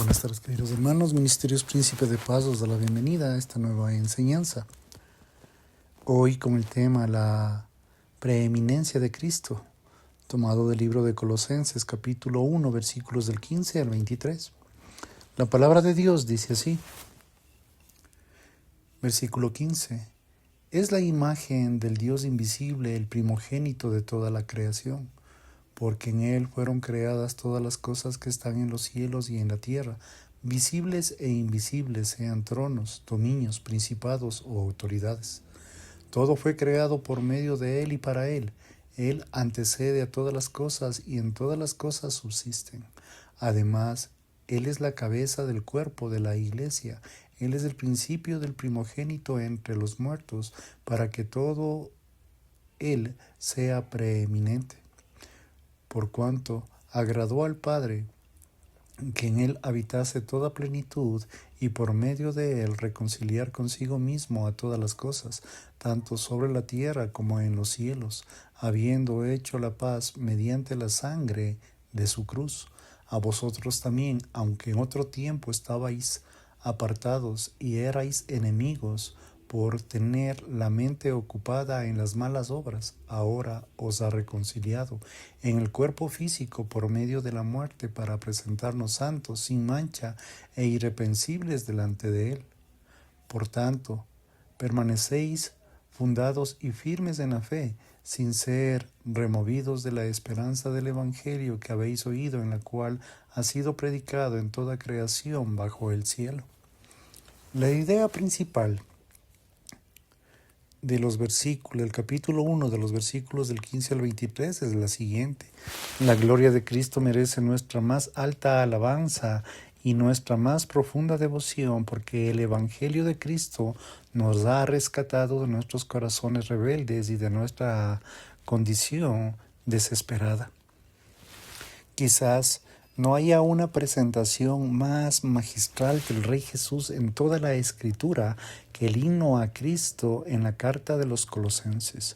Buenas tardes, queridos hermanos. Ministerios Príncipe de Paz os da la bienvenida a esta nueva enseñanza. Hoy con el tema la preeminencia de Cristo, tomado del libro de Colosenses, capítulo 1, versículos del 15 al 23. La palabra de Dios dice así. Versículo 15. Es la imagen del Dios invisible, el primogénito de toda la creación, porque en Él fueron creadas todas las cosas que están en los cielos y en la tierra, visibles e invisibles, sean tronos, dominios, principados o autoridades. Todo fue creado por medio de Él y para Él. Él antecede a todas las cosas y en todas las cosas subsisten. Además, Él es la cabeza del cuerpo de la Iglesia. Él es el principio del primogénito entre los muertos, para que todo Él sea preeminente. Por cuanto agradó al Padre que en Él habitase toda plenitud, y por medio de Él reconciliar consigo mismo a todas las cosas, tanto sobre la tierra como en los cielos, habiendo hecho la paz mediante la sangre de su cruz. A vosotros también, aunque en otro tiempo estabais apartados y erais enemigos, por tener la mente ocupada en las malas obras, ahora os ha reconciliado en el cuerpo físico por medio de la muerte, para presentarnos santos, sin mancha e irreprensibles delante de Él. Por tanto, permanecéis fundados y firmes en la fe, sin ser removidos de la esperanza del Evangelio que habéis oído, en la cual ha sido predicado en toda creación bajo el cielo. La idea principal de los versículos, el capítulo 1 de los versículos del 15 al 23 es la siguiente. La gloria de Cristo merece nuestra más alta alabanza y nuestra más profunda devoción, porque el Evangelio de Cristo nos ha rescatado de nuestros corazones rebeldes y de nuestra condición desesperada. Quizás no haya una presentación más magistral que el Rey Jesús en toda la Escritura que el himno a Cristo en la carta de los Colosenses.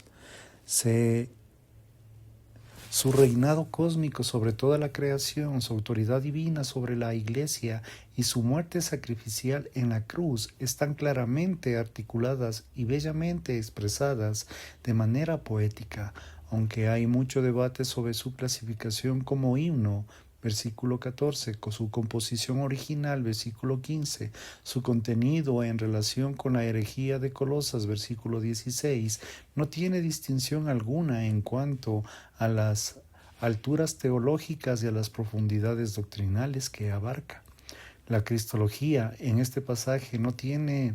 Su reinado cósmico sobre toda la creación, su autoridad divina sobre la Iglesia y su muerte sacrificial en la cruz están claramente articuladas y bellamente expresadas de manera poética, aunque hay mucho debate sobre su clasificación como himno, versículo 14, con su composición original, versículo 15, su contenido en relación con la herejía de Colosas, versículo 16, no tiene distinción alguna en cuanto a las alturas teológicas y a las profundidades doctrinales que abarca. La cristología en este pasaje no tiene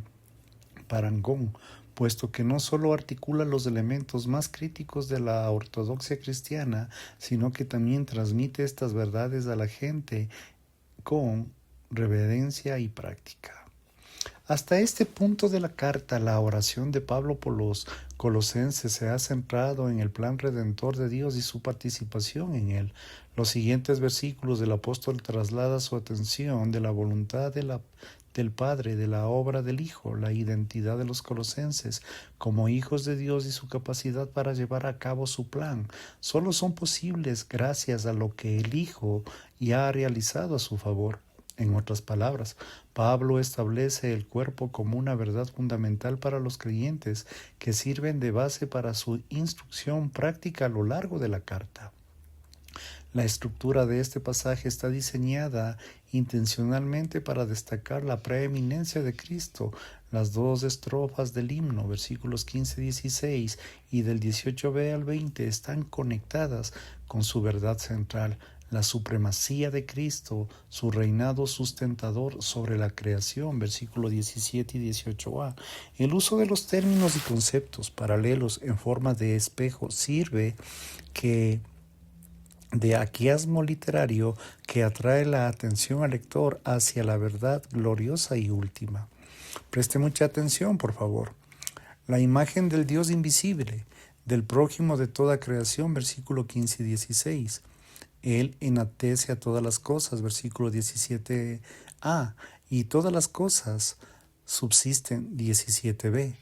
parangón, puesto que no solo articula los elementos más críticos de la ortodoxia cristiana, sino que también transmite estas verdades a la gente con reverencia y práctica. Hasta este punto de la carta, la oración de Pablo por los colosenses se ha centrado en el plan redentor de Dios y su participación en él. Los siguientes versículos del apóstol traslada su atención de la voluntad del Padre, de la obra del Hijo, la identidad de los colosenses como hijos de Dios y su capacidad para llevar a cabo su plan. Solo son posibles gracias a lo que el Hijo ya ha realizado a su favor. En otras palabras, Pablo establece el cuerpo como una verdad fundamental para los creyentes que sirven de base para su instrucción práctica a lo largo de la carta. La estructura de este pasaje está diseñada intencionalmente para destacar la preeminencia de Cristo. Las dos estrofas del himno, versículos 15-16 y del 18b al 20, están conectadas con su verdad central, la supremacía de Cristo, su reinado sustentador sobre la creación, versículo 17 y 18a. El uso de los términos y conceptos paralelos en forma de espejo sirve de aquiasmo literario que atrae la atención al lector hacia la verdad gloriosa y última. Preste mucha atención, por favor. La imagen del Dios invisible, del prójimo de toda creación, versículo 15 y 16. Él enaltece a todas las cosas, versículo 17a, y todas las cosas subsisten, 17b.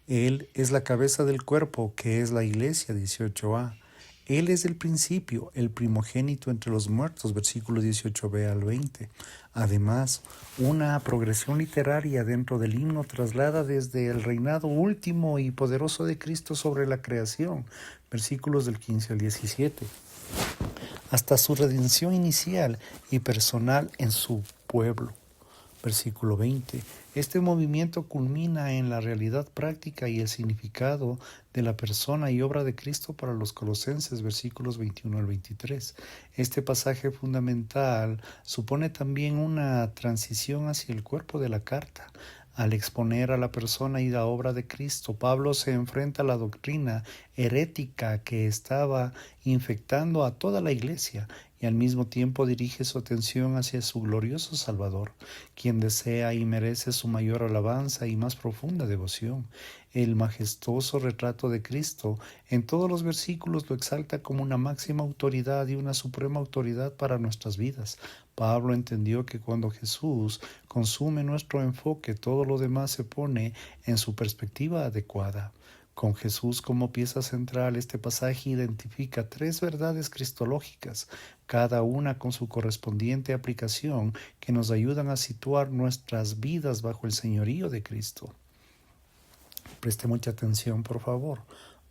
Él es la cabeza del cuerpo, que es la iglesia, 18a. Él es el principio, el primogénito entre los muertos, versículos 18b al 20. Además, una progresión literaria dentro del himno traslada desde el reinado último y poderoso de Cristo sobre la creación, versículos del 15 al 17, hasta su redención inicial y personal en su pueblo. Versículo 20. Este movimiento culmina en la realidad práctica y el significado de la persona y obra de Cristo para los colosenses, versículos 21 al 23. Este pasaje fundamental supone también una transición hacia el cuerpo de la carta. Al exponer a la persona y la obra de Cristo, Pablo se enfrenta a la doctrina herética que estaba infectando a toda la iglesia y al mismo tiempo dirige su atención hacia su glorioso Salvador, quien desea y merece su mayor alabanza y más profunda devoción. El majestuoso retrato de Cristo en todos los versículos lo exalta como una máxima autoridad y una suprema autoridad para nuestras vidas. Pablo entendió que cuando Jesús consume nuestro enfoque, todo lo demás se pone en su perspectiva adecuada. Con Jesús como pieza central, este pasaje identifica tres verdades cristológicas, cada una con su correspondiente aplicación, que nos ayudan a situar nuestras vidas bajo el señorío de Cristo. Preste mucha atención, por favor.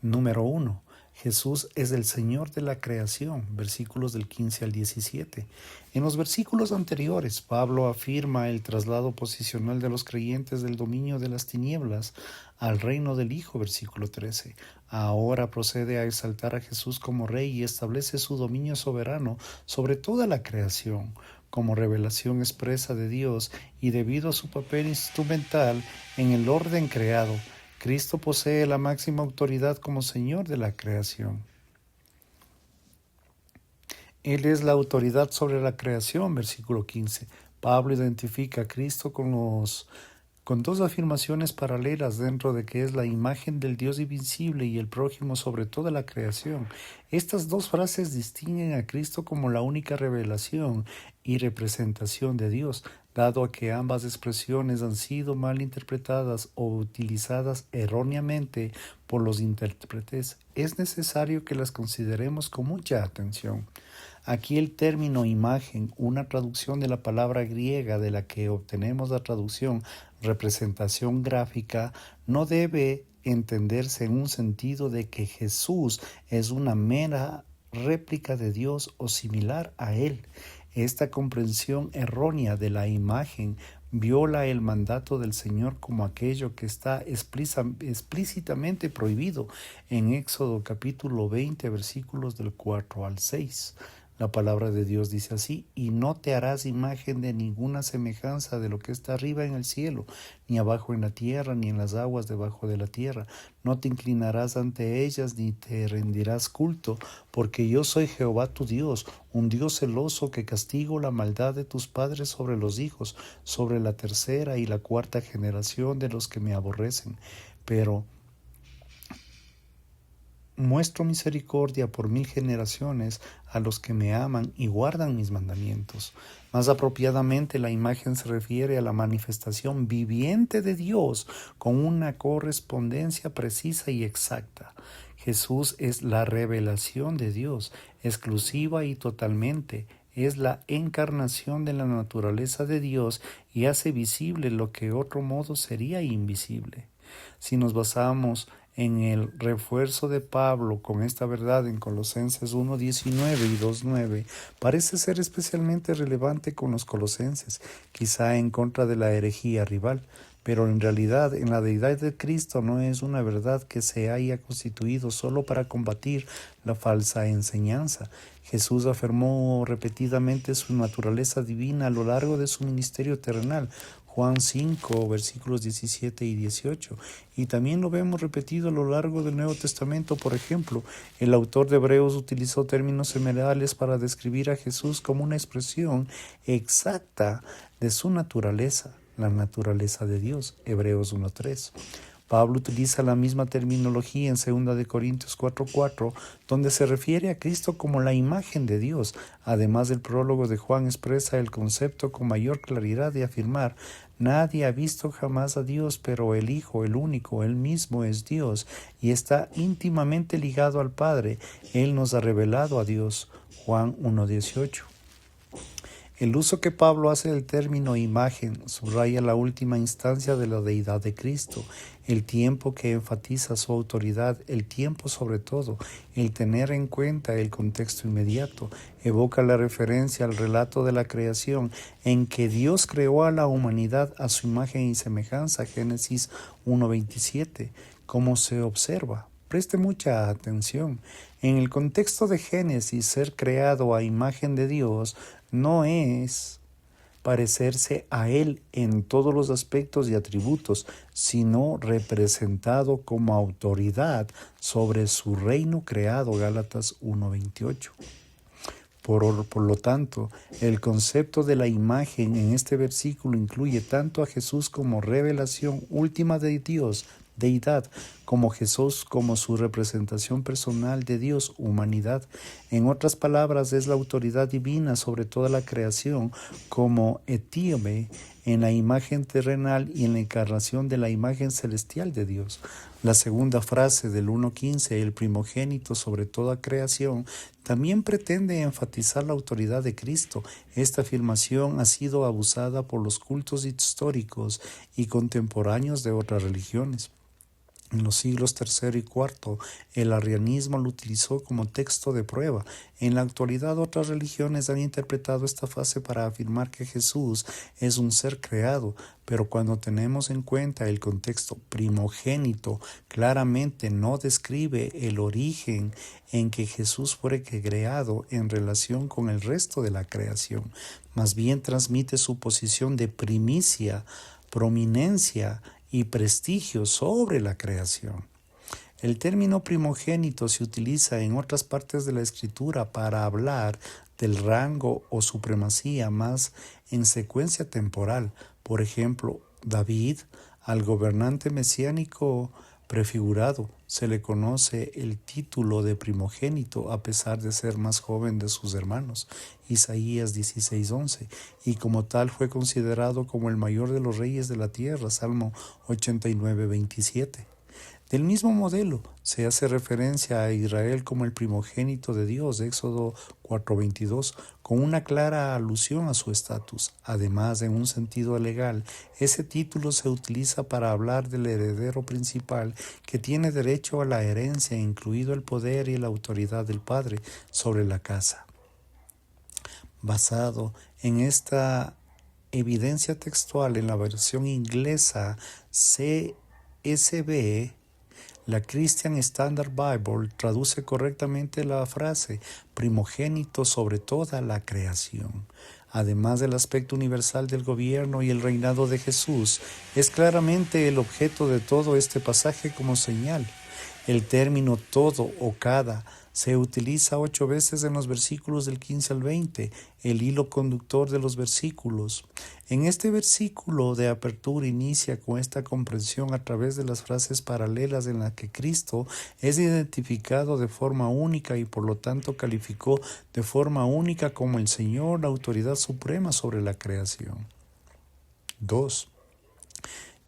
Número 1. Jesús es el Señor de la creación, versículos del 15 al 17. En los versículos anteriores, Pablo afirma el traslado posicional de los creyentes del dominio de las tinieblas al reino del Hijo, versículo 13. Ahora procede a exaltar a Jesús como Rey y establece su dominio soberano sobre toda la creación, como revelación expresa de Dios y debido a su papel instrumental en el orden creado. Cristo posee la máxima autoridad como Señor de la creación. Él es la autoridad sobre la creación, versículo 15. Pablo identifica a Cristo con dos afirmaciones paralelas dentro de que es la imagen del Dios invisible y el prójimo sobre toda la creación. Estas dos frases distinguen a Cristo como la única revelación y representación de Dios, dado a que ambas expresiones han sido mal interpretadas o utilizadas erróneamente por los intérpretes. Es necesario que las consideremos con mucha atención. Aquí el término imagen, una traducción de la palabra griega de la que obtenemos la traducción representación gráfica, no debe entenderse en un sentido de que Jesús es una mera réplica de Dios o similar a Él. Esta comprensión errónea de la imagen viola el mandato del Señor como aquello que está explícitamente prohibido en Éxodo capítulo 20, versículos del 4 al 6. La palabra de Dios dice así: y no te harás imagen de ninguna semejanza de lo que está arriba en el cielo, ni abajo en la tierra, ni en las aguas debajo de la tierra. No te inclinarás ante ellas, ni te rendirás culto, porque yo soy Jehová tu Dios, un Dios celoso que castigo la maldad de tus padres sobre los hijos, sobre la tercera y la cuarta generación de los que me aborrecen. Pero muestro misericordia por 1000 generaciones a los que me aman y guardan mis mandamientos. Más apropiadamente, la imagen se refiere a la manifestación viviente de Dios con una correspondencia precisa y exacta. Jesús es la revelación de Dios, exclusiva y totalmente. Es la encarnación de la naturaleza de Dios y hace visible lo que de otro modo sería invisible. Si nos basamos en el refuerzo de Pablo con esta verdad en Colosenses 1:19 y 2:9, parece ser especialmente relevante con los colosenses, quizá en contra de la herejía rival, pero en realidad en la deidad de Cristo no es una verdad que se haya constituido solo para combatir la falsa enseñanza. Jesús afirmó repetidamente su naturaleza divina a lo largo de su ministerio terrenal, Juan 5, versículos 17 y 18. Y también lo vemos repetido a lo largo del Nuevo Testamento. Por ejemplo, el autor de Hebreos utilizó términos similares para describir a Jesús como una expresión exacta de su naturaleza, la naturaleza de Dios, Hebreos 1:3. Pablo utiliza la misma terminología en 2 Corintios 4:4, donde se refiere a Cristo como la imagen de Dios. Además, el prólogo de Juan expresa el concepto con mayor claridad de afirmar: nadie ha visto jamás a Dios, pero el Hijo, el único, Él mismo es Dios y está íntimamente ligado al Padre. Él nos ha revelado a Dios. Juan 1:18. El uso que Pablo hace del término imagen subraya la última instancia de la deidad de Cristo, el tiempo que enfatiza su autoridad, el tiempo sobre todo, el tener en cuenta el contexto inmediato, evoca la referencia al relato de la creación en que Dios creó a la humanidad a su imagen y semejanza, Génesis 1:27, como se observa. Preste mucha atención. En el contexto de Génesis, ser creado a imagen de Dios no es parecerse a Él en todos los aspectos y atributos, sino representado como autoridad sobre su reino creado, Gálatas 1:28. Por lo tanto, el concepto de la imagen en este versículo incluye tanto a Jesús como revelación última de Dios, deidad, como Jesús como su representación personal de Dios, humanidad. En otras palabras, es la autoridad divina sobre toda la creación como etíope en la imagen terrenal y en la encarnación de la imagen celestial de Dios. La segunda frase del 1:15, el primogénito sobre toda creación, también pretende enfatizar la autoridad de Cristo. Esta afirmación ha sido abusada por los cultos históricos y contemporáneos de otras religiones. En los siglos III y IV, el arrianismo lo utilizó como texto de prueba. En la actualidad, otras religiones han interpretado esta frase para afirmar que Jesús es un ser creado, pero cuando tenemos en cuenta el contexto primogénito, claramente no describe el origen en que Jesús fue creado en relación con el resto de la creación. Más bien transmite su posición de primicia, prominencia y prestigio sobre la creación. El término primogénito se utiliza en otras partes de la Escritura para hablar del rango o supremacía más en secuencia temporal. Por ejemplo, David, al gobernante mesiánico prefigurado, se le conoce el título de primogénito a pesar de ser más joven de sus hermanos, Isaías 16:11, y como tal fue considerado como el mayor de los reyes de la tierra, Salmo 89:27. Del mismo modelo se hace referencia a Israel como el primogénito de Dios, Éxodo 4:22, con una clara alusión a su estatus. Además, en un sentido legal, ese título se utiliza para hablar del heredero principal que tiene derecho a la herencia, incluido el poder y la autoridad del padre sobre la casa. Basado en esta evidencia textual en la versión inglesa CSB, la Christian Standard Bible traduce correctamente la frase primogénito sobre toda la creación. Además del aspecto universal del gobierno y el reinado de Jesús, es claramente el objeto de todo este pasaje como señal. El término todo o cada se utiliza 8 veces en los versículos del 15 al 20, el hilo conductor de los versículos. En este versículo de apertura inicia con esta comprensión a través de las frases paralelas en las que Cristo es identificado de forma única y por lo tanto calificó de forma única como el Señor, la autoridad suprema sobre la creación. 2.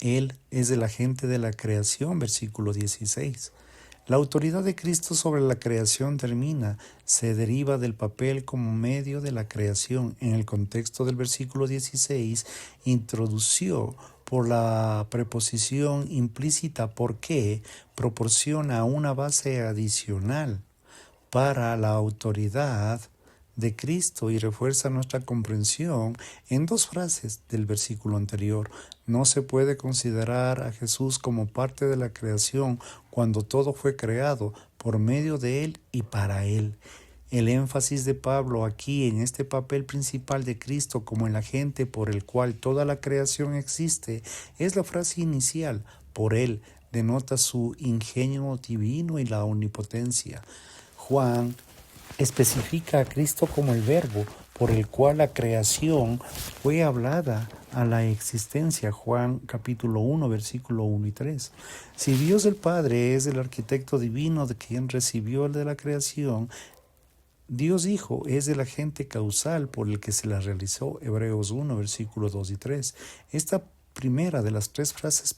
Él es el agente de la creación, versículo 16. La autoridad de Cristo sobre la creación se deriva del papel como medio de la creación. En el contexto del versículo 16, introdució por la preposición implícita porque proporciona una base adicional para la autoridad de Cristo y refuerza nuestra comprensión en 2 frases del versículo anterior. No se puede considerar a Jesús como parte de la creación cuando todo fue creado por medio de Él y para Él. El énfasis de Pablo aquí en este papel principal de Cristo como el agente por el cual toda la creación existe es la frase inicial, por Él, denota su ingenio divino y la omnipotencia. Juan especifica a Cristo como el verbo por el cual la creación fue hablada a la existencia. Juan capítulo 1, versículo 1 y 3. Si Dios el Padre es el arquitecto divino de quien recibió el de la creación, Dios Hijo es el agente causal por el que se la realizó. Hebreos 1, versículos 2 y 3. Esta primera de las tres frases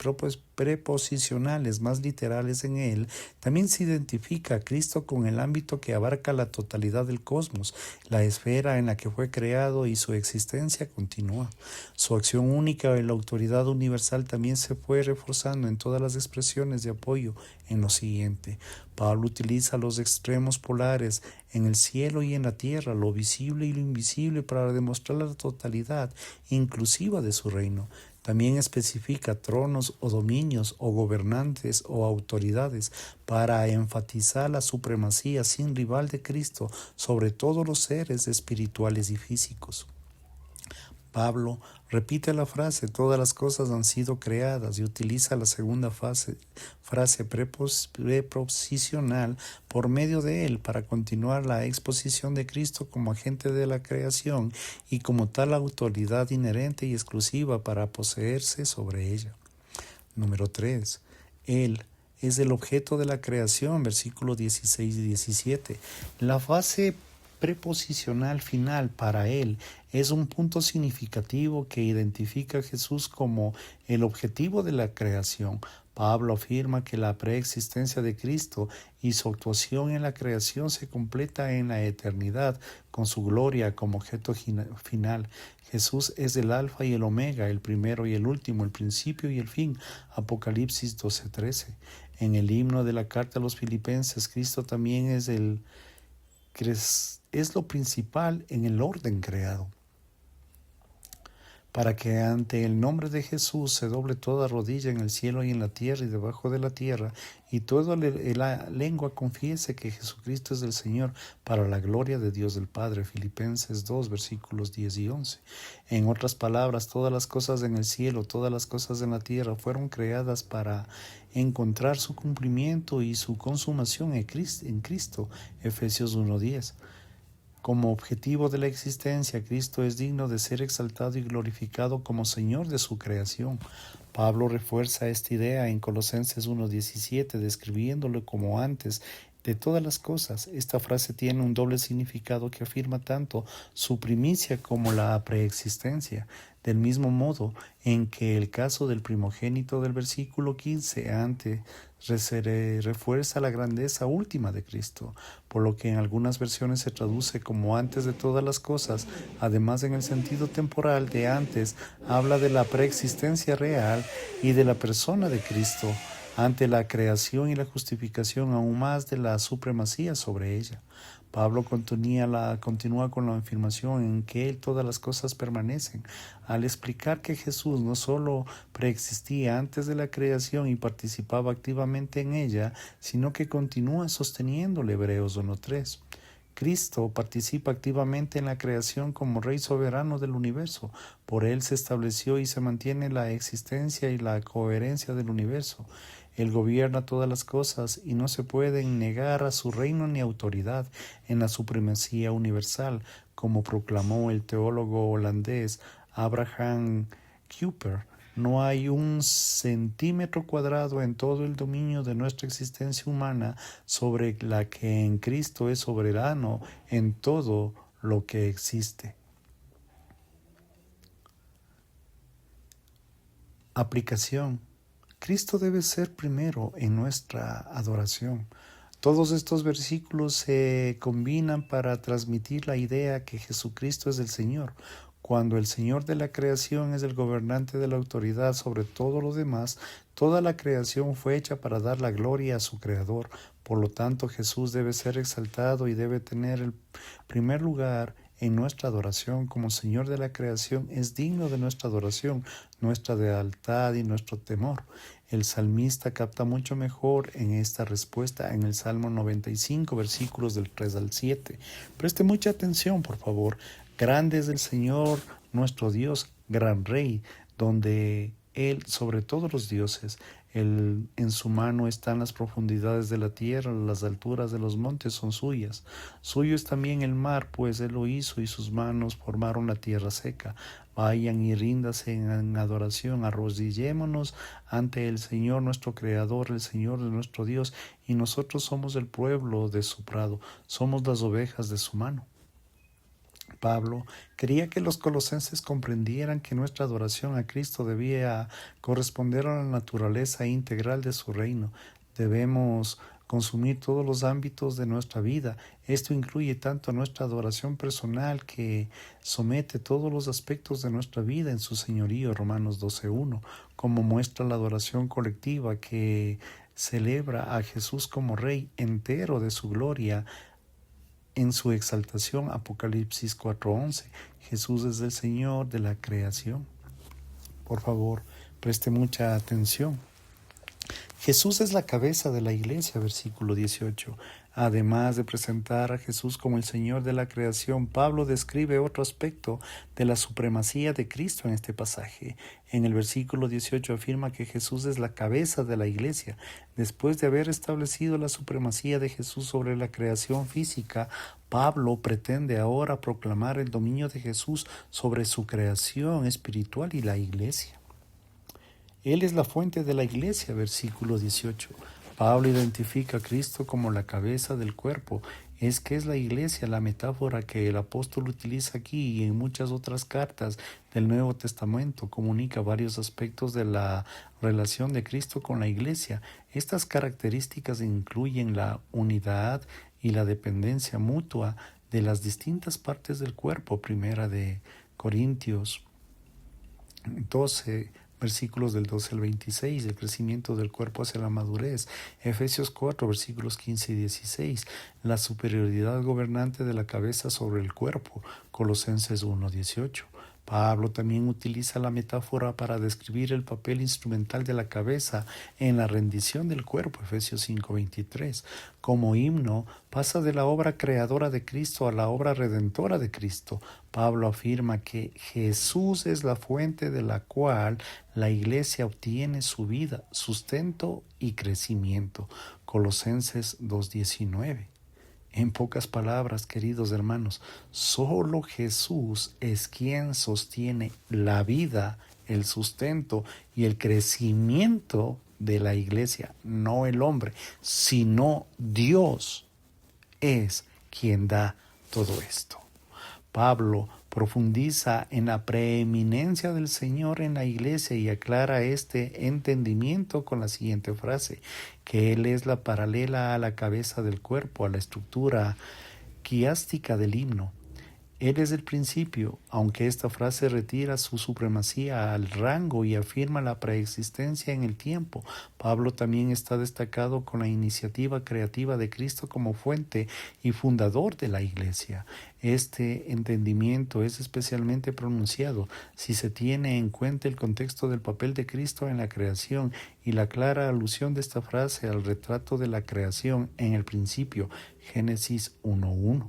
preposicionales más literales en él, también se identifica a Cristo con el ámbito que abarca la totalidad del cosmos, la esfera en la que fue creado y su existencia continúa. Su acción única en la autoridad universal también se fue reforzando en todas las expresiones de apoyo en lo siguiente. Pablo utiliza los extremos polares en el cielo y en la tierra, lo visible y lo invisible, para demostrar la totalidad inclusiva de su reino. También especifica tronos o dominios o gobernantes o autoridades para enfatizar la supremacía sin rival de Cristo sobre todos los seres espirituales y físicos. Pablo repite la frase "todas las cosas han sido creadas" y utiliza la segunda frase preposicional por medio de él para continuar la exposición de Cristo como agente de la creación y como tal autoridad inherente y exclusiva para poseerse sobre ella. Número 3. Él es el objeto de la creación, versículos 16 y 17. La fase preposicional final para él es un punto significativo que identifica a Jesús como el objetivo de la creación. Pablo afirma que la preexistencia de Cristo y su actuación en la creación se completa en la eternidad con su gloria como objeto final. Jesús es el alfa y el omega, el primero y el último, el principio y el fin. Apocalipsis 12:13. En el himno de la carta a los Filipenses, Cristo también es lo principal en el orden creado, para que ante el nombre de Jesús se doble toda rodilla en el cielo y en la tierra y debajo de la tierra, y toda la lengua confiese que Jesucristo es el Señor, para la gloria de Dios el Padre. Filipenses 2, versículos 10 y 11. En otras palabras, todas las cosas en el cielo, todas las cosas en la tierra fueron creadas para encontrar su cumplimiento y su consumación en Cristo. Efesios 1:10. Como objetivo de la existencia, Cristo es digno de ser exaltado y glorificado como Señor de su creación. Pablo refuerza esta idea en Colosenses 1:17, describiéndolo como antes de todas las cosas. Esta frase tiene un doble significado que afirma tanto su primicia como la preexistencia, del mismo modo en que el caso del primogénito del versículo 15 antes refuerza la grandeza última de Cristo, por lo que en algunas versiones se traduce como antes de todas las cosas. Además, en el sentido temporal de antes, habla de la preexistencia real y de la persona de Cristo ante la creación y la justificación, aún más de la supremacía sobre ella. Pablo continúa con la afirmación en que Él todas las cosas permanecen, al explicar que Jesús no solo preexistía antes de la creación y participaba activamente en ella, sino que continúa sosteniéndole. Hebreos 1:3. Cristo participa activamente en la creación como Rey soberano del universo. Por Él se estableció y se mantiene la existencia y la coherencia del universo. Él gobierna todas las cosas y no se puede negar a su reino ni autoridad en la supremacía universal, como proclamó el teólogo holandés Abraham Kuyper. No hay un centímetro cuadrado en todo el dominio de nuestra existencia humana sobre la que en Cristo es soberano en todo lo que existe. Aplicación. Cristo debe ser primero en nuestra adoración. Todos estos versículos se combinan para transmitir la idea que Jesucristo es el Señor. Cuando el Señor de la creación es el gobernante de la autoridad sobre todo lo demás, toda la creación fue hecha para dar la gloria a su Creador. Por lo tanto, Jesús debe ser exaltado y debe tener el primer lugar en nuestra adoración. Como Señor de la creación es digno de nuestra adoración, nuestra lealtad y nuestro temor. El salmista capta mucho mejor en esta respuesta en el Salmo 95, versículos del 3 al 7. Preste mucha atención, por favor. Grande es el Señor, nuestro Dios, gran Rey, donde Él sobre todos los dioses. En su mano están las profundidades de la tierra, las alturas de los montes son suyas. Suyo es también el mar, pues él lo hizo y sus manos formaron la tierra seca. Vayan y ríndanse en adoración, arrodillémonos ante el Señor nuestro Creador, el Señor de nuestro Dios, y nosotros somos el pueblo de su prado, somos las ovejas de su mano. Pablo quería que los colosenses comprendieran que nuestra adoración a Cristo debía corresponder a la naturaleza integral de su reino. Debemos consumir todos los ámbitos de nuestra vida. Esto incluye tanto nuestra adoración personal, que somete todos los aspectos de nuestra vida en su señorío, Romanos 12:1, como muestra la adoración colectiva, que celebra a Jesús como Rey entero de su gloria en su exaltación, Apocalipsis 4:11. Jesús es el Señor de la creación. Por favor, preste mucha atención. Jesús es la cabeza de la iglesia, versículo 18. Además de presentar a Jesús como el Señor de la creación, Pablo describe otro aspecto de la supremacía de Cristo en este pasaje. En el versículo 18 afirma que Jesús es la cabeza de la iglesia. Después de haber establecido la supremacía de Jesús sobre la creación física, Pablo pretende ahora proclamar el dominio de Jesús sobre su creación espiritual y la iglesia. Él es la fuente de la iglesia, versículo 18. Pablo identifica a Cristo como la cabeza del cuerpo. Es la iglesia, la metáfora que el apóstol utiliza aquí y en muchas otras cartas del Nuevo Testamento. Comunica varios aspectos de la relación de Cristo con la iglesia. Estas características incluyen la unidad y la dependencia mutua de las distintas partes del cuerpo. Primera de Corintios 12, versículos del 12 al 26, el crecimiento del cuerpo hacia la madurez. Efesios 4, versículos 15 y 16, la superioridad gobernante de la cabeza sobre el cuerpo. Colosenses 1, 18. Pablo también utiliza la metáfora para describir el papel instrumental de la cabeza en la rendición del cuerpo, Efesios 5:23. Como himno, pasa de la obra creadora de Cristo a la obra redentora de Cristo. Pablo afirma que Jesús es la fuente de la cual la iglesia obtiene su vida, sustento y crecimiento. Colosenses 2:19. En pocas palabras, queridos hermanos, solo Jesús es quien sostiene la vida, el sustento y el crecimiento de la iglesia, no el hombre, sino Dios es quien da todo esto. Pablo profundiza en la preeminencia del Señor en la iglesia y aclara este entendimiento con la siguiente frase, que Él es la paralela a la cabeza del cuerpo, a la estructura quiástica del himno. Él es el principio, aunque esta frase retira su supremacía al rango y afirma la preexistencia en el tiempo. Pablo también está destacado con la iniciativa creativa de Cristo como fuente y fundador de la iglesia. Este entendimiento es especialmente pronunciado si se tiene en cuenta el contexto del papel de Cristo en la creación y la clara alusión de esta frase al retrato de la creación en el principio, Génesis 1:1.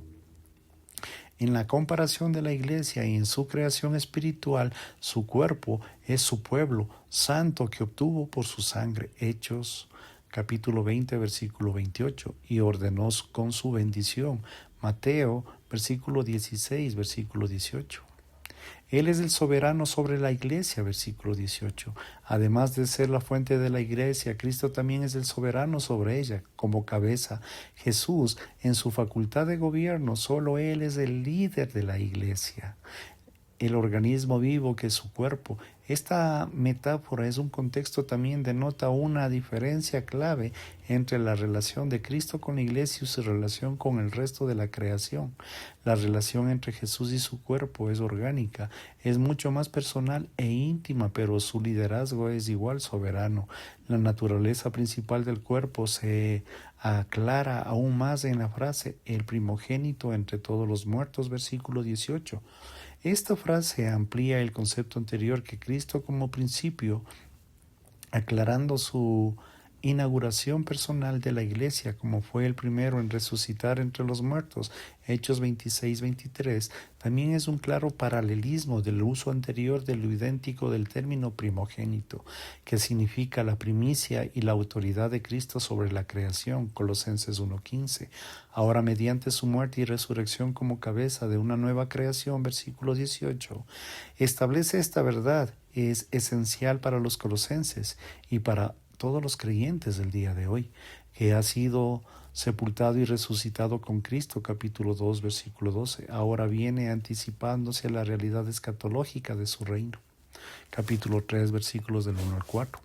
En la comparación de la iglesia y en su creación espiritual, su cuerpo es su pueblo santo que obtuvo por su sangre. Hechos capítulo 20, versículo 28, y ordenó con su bendición. Mateo, versículo 16, versículo 18. Él es el soberano sobre la iglesia, versículo 18. Además de ser la fuente de la iglesia, Cristo también es el soberano sobre ella, como cabeza. Jesús, en su facultad de gobierno, solo Él es el líder de la iglesia, el organismo vivo que es su cuerpo. Esta metáfora es un contexto también denota una diferencia clave entre la relación de Cristo con la iglesia y su relación con el resto de la creación. La relación entre Jesús y su cuerpo es orgánica, es mucho más personal e íntima, pero su liderazgo es igual soberano. La naturaleza principal del cuerpo se aclara aún más en la frase, el primogénito entre todos los muertos, versículo 18. Esta frase amplía el concepto anterior que Cristo como principio, aclarando su inauguración personal de la Iglesia, como fue el primero en resucitar entre los muertos, Hechos 26-23, también es un claro paralelismo del uso anterior de lo idéntico del término primogénito, que significa la primicia y la autoridad de Cristo sobre la creación, Colosenses 1:15. Ahora, mediante su muerte y resurrección como cabeza de una nueva creación, versículo 18, establece esta verdad. Es esencial para los colosenses y para todos los creyentes del día de hoy, que ha sido sepultado y resucitado con Cristo, capítulo 2, versículo 12. Ahora viene anticipándose a la realidad escatológica de su reino, capítulo 3, versículos del 1 al 4.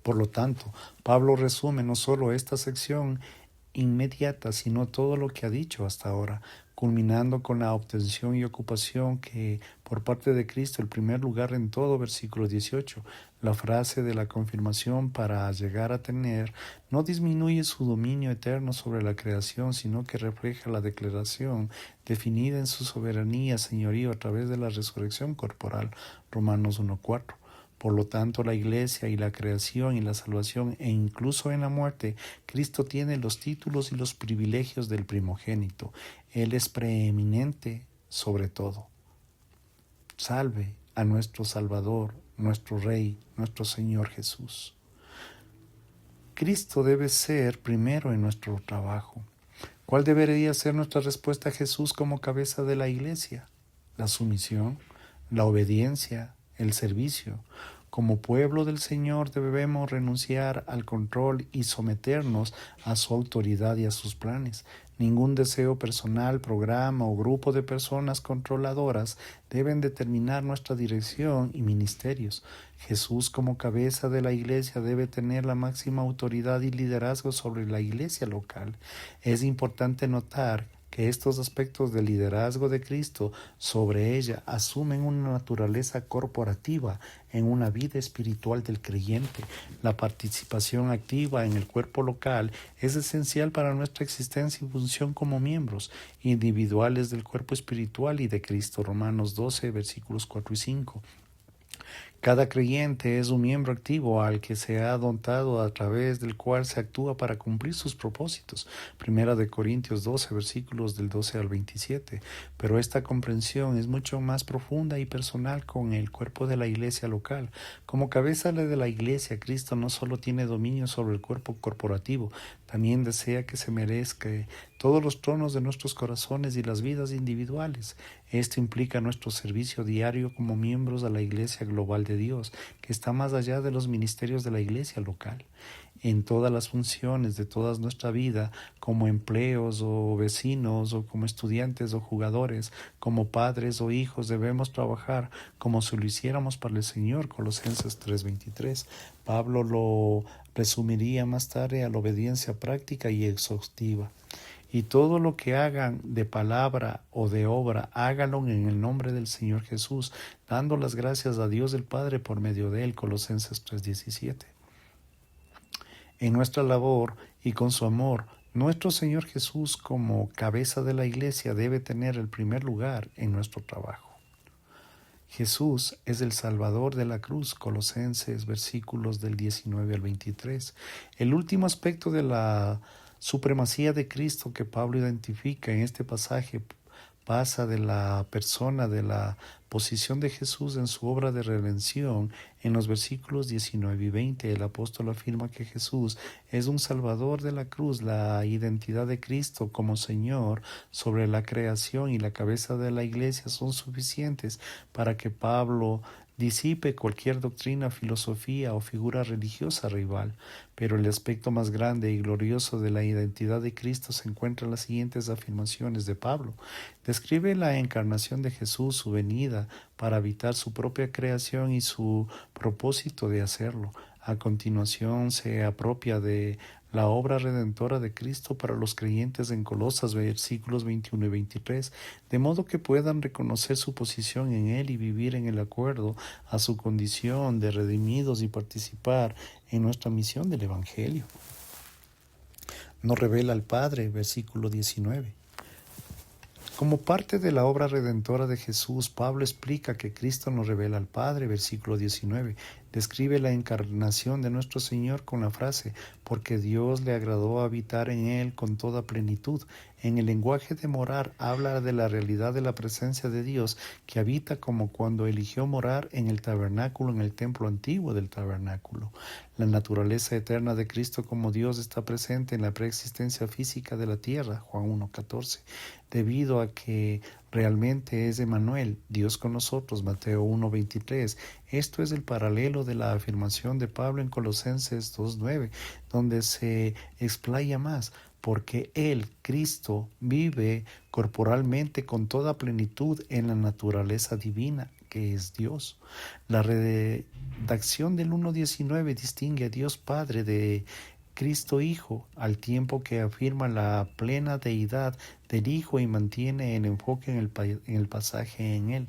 Por lo tanto, Pablo resume no solo esta sección inmediata, sino todo lo que ha dicho hasta ahora, culminando con la obtención y ocupación que por parte de Cristo el primer lugar en todo, versículo 18. La frase de la confirmación para llegar a tener no disminuye su dominio eterno sobre la creación, sino que refleja la declaración definida en su soberanía, señorío, a través de la resurrección corporal, Romanos 1:4. Por lo tanto, la Iglesia y la creación y la salvación, e incluso en la muerte, Cristo tiene los títulos y los privilegios del primogénito. Él es preeminente sobre todo. Salve a nuestro Salvador, nuestro Rey, nuestro Señor Jesús. Cristo debe ser primero en nuestro trabajo. ¿Cuál debería ser nuestra respuesta a Jesús como cabeza de la Iglesia? La sumisión, la obediencia, el servicio. Como pueblo del Señor debemos renunciar al control y someternos a su autoridad y a sus planes. Ningún deseo personal, programa o grupo de personas controladoras deben determinar nuestra dirección y ministerios. Jesús, como cabeza de la Iglesia, debe tener la máxima autoridad y liderazgo sobre la Iglesia local. Es importante notar que estos aspectos del liderazgo de Cristo sobre ella asumen una naturaleza corporativa en una vida espiritual del creyente. La participación activa en el cuerpo local es esencial para nuestra existencia y función como miembros individuales del cuerpo espiritual y de Cristo. Romanos 12, versículos 4 y 5. Cada creyente es un miembro activo al que se ha dotado, a través del cual se actúa para cumplir sus propósitos. Primera de Corintios 12, versículos del 12 al 27. Pero esta comprensión es mucho más profunda y personal con el cuerpo de la Iglesia local. Como cabeza de la Iglesia, Cristo no solo tiene dominio sobre el cuerpo corporativo, también desea que se merezca todos los tronos de nuestros corazones y las vidas individuales. Esto implica nuestro servicio diario como miembros de la Iglesia global de Dios, que está más allá de los ministerios de la Iglesia local. En todas las funciones de toda nuestra vida, como empleos o vecinos, o como estudiantes o jugadores, como padres o hijos, debemos trabajar como si lo hiciéramos para el Señor, Colosenses 3:23. Pablo lo resumiría más tarde a la obediencia práctica y exhaustiva. Y todo lo que hagan de palabra o de obra, háganlo en el nombre del Señor Jesús, dando las gracias a Dios el Padre por medio de él, Colosenses 3:17. En nuestra labor y con su amor, nuestro Señor Jesús, como cabeza de la Iglesia, debe tener el primer lugar en nuestro trabajo. Jesús es el Salvador de la cruz, Colosenses, versículos del 19 al 23. El último aspecto de la supremacía de Cristo que Pablo identifica en este pasaje pasa de la persona, de la posición de Jesús en su obra de redención. En los versículos 19 y 20, el apóstol afirma que Jesús es un Salvador de la cruz. La identidad de Cristo como Señor sobre la creación y la cabeza de la Iglesia son suficientes para que Pablo disipe cualquier doctrina, filosofía o figura religiosa rival. Pero el aspecto más grande y glorioso de la identidad de Cristo se encuentra en las siguientes afirmaciones de Pablo. Describe la encarnación de Jesús, su venida para habitar su propia creación y su propósito de hacerlo. A continuación se apropia de la obra redentora de Cristo para los creyentes en Colosas, versículos 21 y 23, de modo que puedan reconocer su posición en Él y vivir en el acuerdo a su condición de redimidos y participar en nuestra misión del Evangelio. Nos revela al Padre, versículo 19. Como parte de la obra redentora de Jesús, Pablo explica que Cristo nos revela al Padre, versículo 19. Describe la encarnación de nuestro Señor con la frase, porque Dios le agradó habitar en Él con toda plenitud. En el lenguaje de morar habla de la realidad de la presencia de Dios que habita como cuando eligió morar en el tabernáculo, en el templo antiguo del tabernáculo. La naturaleza eterna de Cristo como Dios está presente en la preexistencia física de la tierra, Juan 1:14, debido a que realmente es Emmanuel, Dios con nosotros, Mateo 1:23. Esto es el paralelo de la afirmación de Pablo en Colosenses 2:9, donde se explaya más, porque Él, Cristo, vive corporalmente con toda plenitud en la naturaleza divina, que es Dios. La redacción del 1:19 distingue a Dios Padre de Cristo Hijo, al tiempo que afirma la plena deidad del Hijo y mantiene el enfoque en el pasaje en él.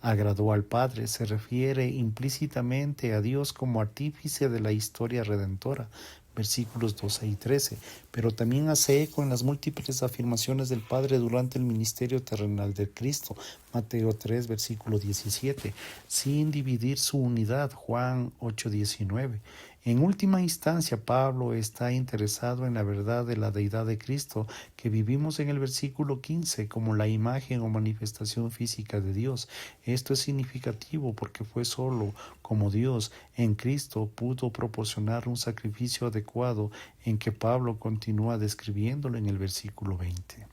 Agradó al Padre se refiere implícitamente a Dios como artífice de la historia redentora, versículos 12 y 13, pero también hace eco en las múltiples afirmaciones del Padre durante el ministerio terrenal de Cristo, Mateo 3, versículo 17, sin dividir su unidad, Juan 8:19. En última instancia, Pablo está interesado en la verdad de la deidad de Cristo que vivimos en el versículo 15 como la imagen o manifestación física de Dios. Esto es significativo porque fue solo como Dios en Cristo pudo proporcionar un sacrificio adecuado en que Pablo continúa describiéndolo en el versículo 20.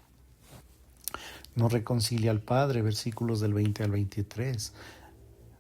Nos reconcilia al Padre, versículos del 20 al 23.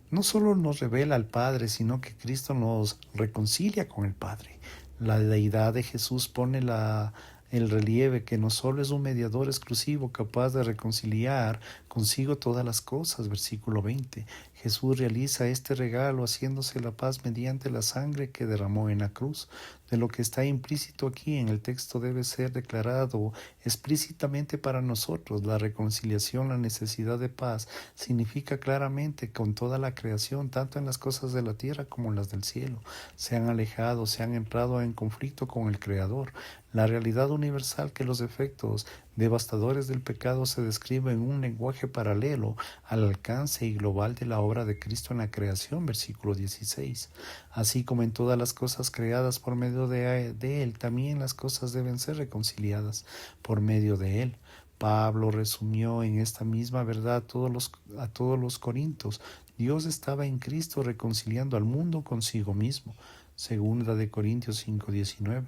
No solo nos revela al Padre, sino que Cristo nos reconcilia con el Padre. La deidad de Jesús pone el relieve que no solo es un mediador exclusivo capaz de reconciliar consigo todas las cosas, versículo 20. Jesús realiza este regalo haciéndose la paz mediante la sangre que derramó en la cruz. De lo que está implícito aquí en el texto debe ser declarado explícitamente para nosotros. La reconciliación, la necesidad de paz, significa claramente con toda la creación, tanto en las cosas de la tierra como en las del cielo. Se han alejado, se han entrado en conflicto con el Creador. La realidad universal que los efectos devastadores del pecado se describe en un lenguaje paralelo al alcance y global de la obra de Cristo en la creación, versículo 16. Así como en todas las cosas creadas por medio de Él, también las cosas deben ser reconciliadas por medio de Él. Pablo resumió en esta misma verdad a todos los corintios. Dios estaba en Cristo reconciliando al mundo consigo mismo. Segunda de Corintios 5:19.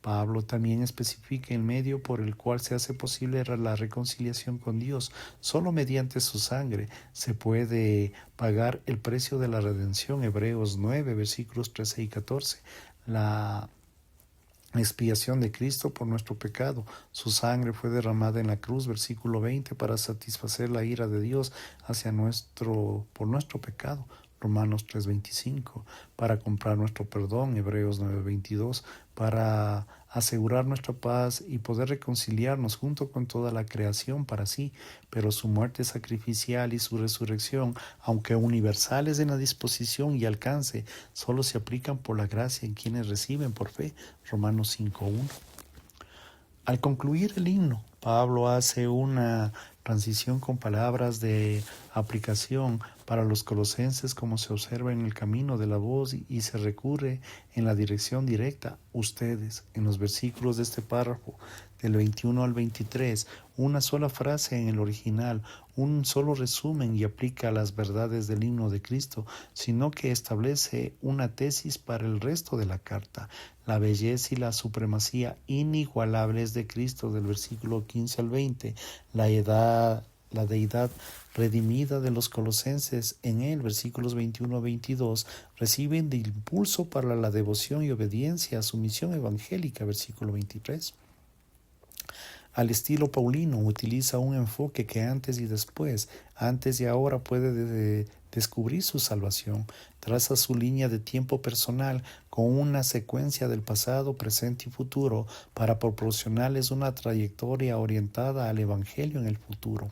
Pablo también especifica el medio por el cual se hace posible la reconciliación con Dios. Solo mediante su sangre se puede pagar el precio de la redención. Hebreos 9, versículos 13 y 14. La expiación de Cristo por nuestro pecado. Su sangre fue derramada en la cruz, versículo 20, para satisfacer la ira de Dios por nuestro pecado. Romanos 3:25, para comprar nuestro perdón, Hebreos 9:22, para asegurar nuestra paz y poder reconciliarnos junto con toda la creación para sí, pero su muerte sacrificial y su resurrección, aunque universales en la disposición y alcance, solo se aplican por la gracia en quienes reciben por fe, Romanos 5:1. Al concluir el himno, Pablo hace una transición con palabras de aplicación para los colosenses como se observa en el camino de la voz y se recurre en la dirección directa, ustedes, en los versículos de este párrafo, del 21 al 23, una sola frase en el original, un solo resumen y aplica las verdades del himno de Cristo, sino que establece una tesis para el resto de la carta. La belleza y la supremacía inigualables de Cristo del versículo 15 al 20, la deidad redimida de los colosenses en él, versículos 21 a 22, reciben de impulso para la devoción y obediencia a su misión evangélica, versículo 23. Al estilo paulino, utiliza un enfoque que antes y después, antes y ahora puede descubrir su salvación. Traza su línea de tiempo personal con una secuencia del pasado, presente y futuro para proporcionarles una trayectoria orientada al Evangelio en el futuro.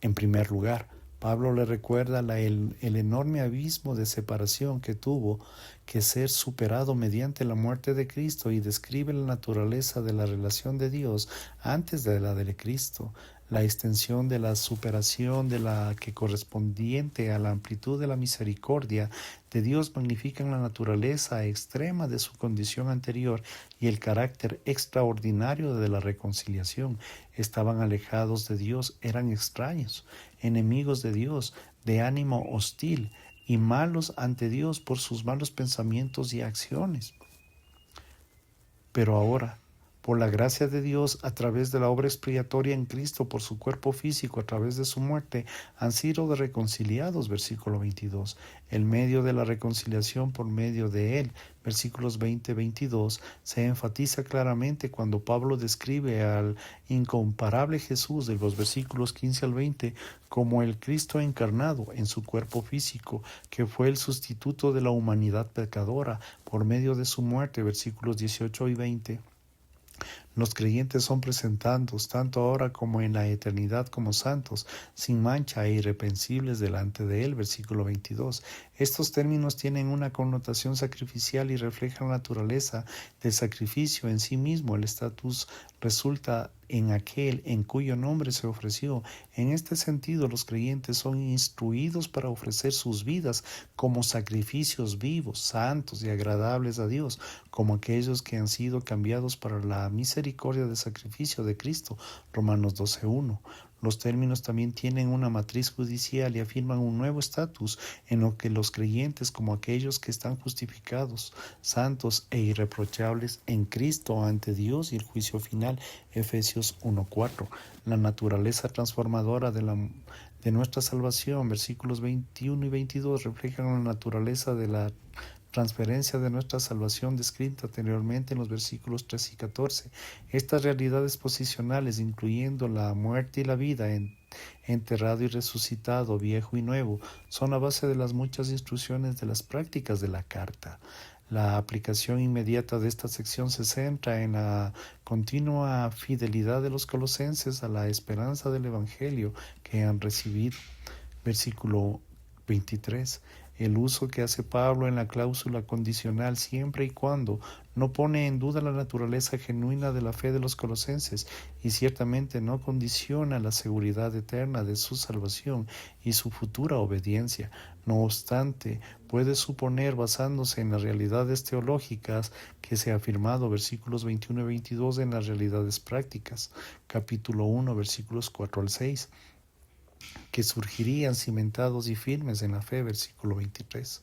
En primer lugar, Pablo le recuerda el enorme abismo de separación que tuvo que ser superado mediante la muerte de Cristo y describe la naturaleza de la relación de Dios antes de la de Cristo. la extensión de la superación de la que correspondiente a la amplitud de la misericordia de Dios magnifican la naturaleza extrema de su condición anterior y el carácter extraordinario de la reconciliación. Estaban alejados de Dios, eran extraños, enemigos de Dios, de ánimo hostil y malos ante Dios por sus malos pensamientos y acciones. Pero ahora, por la gracia de Dios, a través de la obra expiatoria en Cristo, por su cuerpo físico, a través de su muerte, han sido reconciliados, versículo 22. El medio de la reconciliación por medio de Él, versículos 20-22, se enfatiza claramente cuando Pablo describe al incomparable Jesús de los versículos 15 al 20 como el Cristo encarnado en su cuerpo físico, que fue el sustituto de la humanidad pecadora por medio de su muerte, versículos 18 y 20. Los creyentes son presentados, tanto ahora como en la eternidad, como santos, sin mancha e irreprensibles delante de Él. Versículo 22. Estos términos tienen una connotación sacrificial y reflejan la naturaleza del sacrificio en sí mismo. El estatus resulta en aquel en cuyo nombre se ofreció. En este sentido, los creyentes son instruidos para ofrecer sus vidas como sacrificios vivos, santos y agradables a Dios, como aquellos que han sido cambiados para la misericordia del sacrificio de Cristo. Romanos 12:1. Los términos también tienen una matriz judicial y afirman un nuevo estatus en lo que los creyentes, como aquellos que están justificados, santos e irreprochables en Cristo ante Dios y el juicio final. Efesios 1:4. La naturaleza transformadora de nuestra salvación, versículos 21 y 22, reflejan la naturaleza de la transferencia de nuestra salvación descrita anteriormente en los versículos 13 y 14. Estas realidades posicionales, incluyendo la muerte y la vida, enterrado y resucitado, viejo y nuevo, son la base de las muchas instrucciones de las prácticas de la carta. La aplicación inmediata de esta sección se centra en la continua fidelidad de los colosenses a la esperanza del Evangelio que han recibido. Versículo 23. El uso que hace Pablo en la cláusula condicional siempre y cuando no pone en duda la naturaleza genuina de la fe de los colosenses y ciertamente no condiciona la seguridad eterna de su salvación y su futura obediencia. No obstante, puede suponer, basándose en las realidades teológicas que se ha afirmado, versículos 21 y 22, en las realidades prácticas, capítulo 1, versículos 4 al 6. Que surgirían cimentados y firmes en la fe, versículo 23.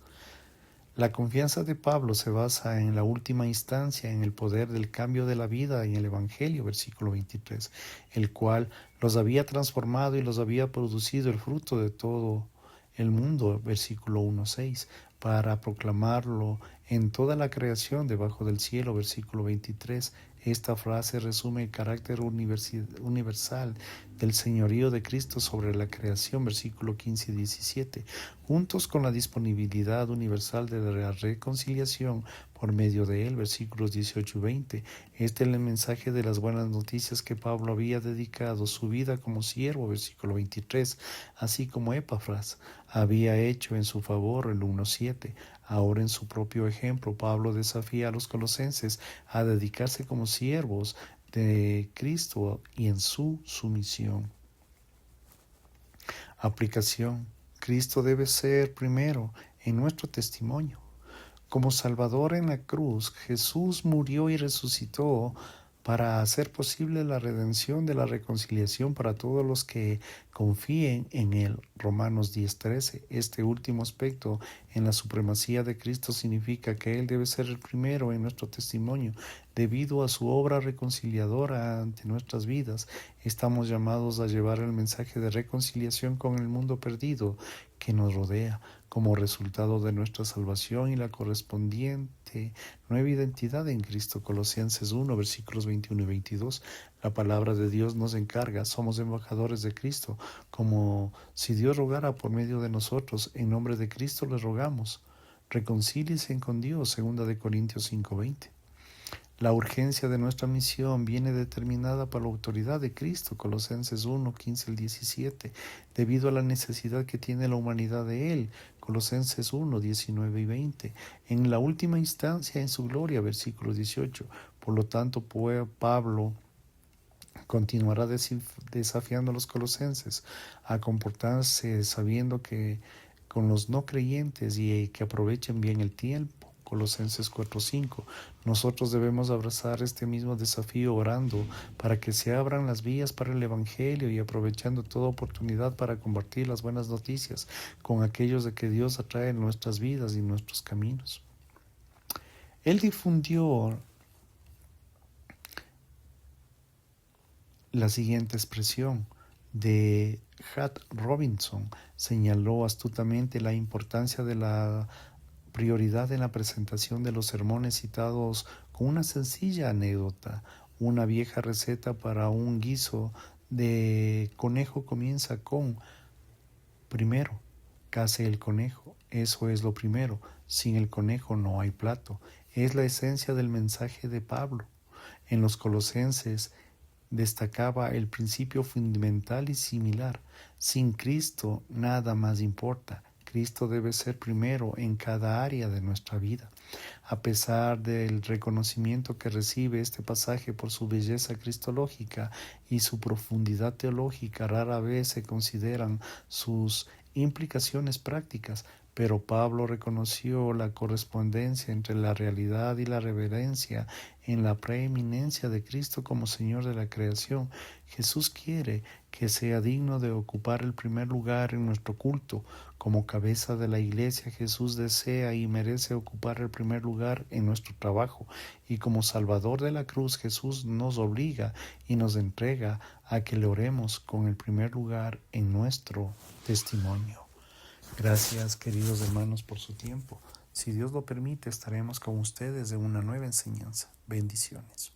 La confianza de Pablo se basa en la última instancia en el poder del cambio de la vida en el Evangelio, versículo 23, el cual los había transformado y los había producido el fruto de todo el mundo, versículo 1:6, para proclamarlo en toda la creación debajo del cielo, versículo 23. Esta frase resume el carácter universal del señorío de Cristo sobre la creación, versículo 15 y 17, juntos con la disponibilidad universal de la reconciliación por medio de él, versículos 18 y 20. Este es el mensaje de las buenas noticias que Pablo había dedicado su vida como siervo, versículo 23, así como Epafras había hecho en su favor, el 1:7. Ahora en su propio ejemplo, Pablo desafía a los colosenses a dedicarse como siervos de Cristo y en su sumisión. Aplicación. Cristo debe ser primero en nuestro testimonio. Como Salvador en la cruz, Jesús murió y resucitó para hacer posible la redención de la reconciliación para todos los que confíen en él. Romanos 10:13. Este último aspecto en la supremacía de Cristo significa que Él debe ser el primero en nuestro testimonio. Debido a su obra reconciliadora ante nuestras vidas, estamos llamados a llevar el mensaje de reconciliación con el mundo perdido que nos rodea, como resultado de nuestra salvación y la correspondiente nueva identidad en Cristo. Colosenses 1, versículos 21 y 22. La palabra de Dios nos encarga, somos embajadores de Cristo, como si Dios rogara por medio de nosotros. En nombre de Cristo les rogamos, reconcíliense con Dios, 2 Corintios 5:20. La urgencia de nuestra misión viene determinada por la autoridad de Cristo, Colosenses 1, 15 al 17, debido a la necesidad que tiene la humanidad de Él, Colosenses 1, 19 y 20. En la última instancia, en su gloria, versículo 18. Por lo tanto, Pablo Continuará desafiando a los colosenses a comportarse sabiendo que con los no creyentes y que aprovechen bien el tiempo. Colosenses 4:5. Nosotros debemos abrazar este mismo desafío orando para que se abran las vías para el Evangelio y aprovechando toda oportunidad para compartir las buenas noticias con aquellos de que Dios atrae en nuestras vidas y nuestros caminos. Él difundió la siguiente expresión de Hat Robinson. Señaló astutamente la importancia de la prioridad en la presentación de los sermones citados con una sencilla anécdota. Una vieja receta para un guiso de conejo comienza con: primero, case el conejo. Eso es lo primero. Sin el conejo no hay plato. Es la esencia del mensaje de Pablo. En los Colosenses destacaba el principio fundamental y similar: sin Cristo nada más importa. Cristo debe ser primero en cada área de nuestra vida. A pesar del reconocimiento que recibe este pasaje por su belleza cristológica y su profundidad teológica, rara vez se consideran sus implicaciones prácticas, pero Pablo reconoció la correspondencia entre la realidad y la reverencia en la preeminencia de Cristo como Señor de la creación. Jesús quiere que sea digno de ocupar el primer lugar en nuestro culto. Como cabeza de la Iglesia, Jesús desea y merece ocupar el primer lugar en nuestro trabajo. Y como Salvador de la cruz, Jesús nos obliga y nos entrega a que le oremos con el primer lugar en nuestro testimonio. Gracias, queridos hermanos, por su tiempo. Si Dios lo permite, estaremos con ustedes en una nueva enseñanza. Bendiciones.